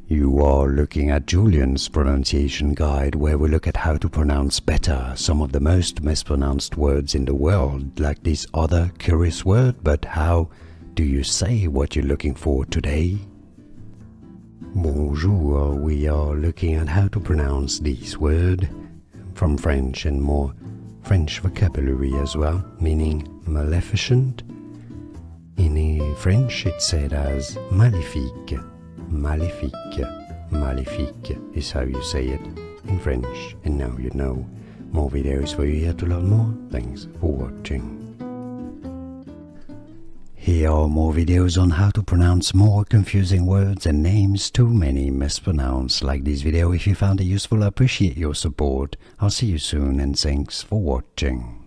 You are looking at Julian's pronunciation guide, where we look at how to pronounce better some of the most mispronounced words in the world, like this other curious word. But how do you say what you're looking for today? Bonjour, we are looking at how to pronounce this word from French and more French vocabulary as well, meaning Maleficient. In French it's said as Malefique. Malefique. Malefique is how you say it in French, and now you know. More videos for you here to learn more. Thanks for watching. Here are more videos on how to pronounce more confusing words and names too many mispronounced. Like this video if you found it useful. I appreciate your support. I'll see you soon and thanks for watching.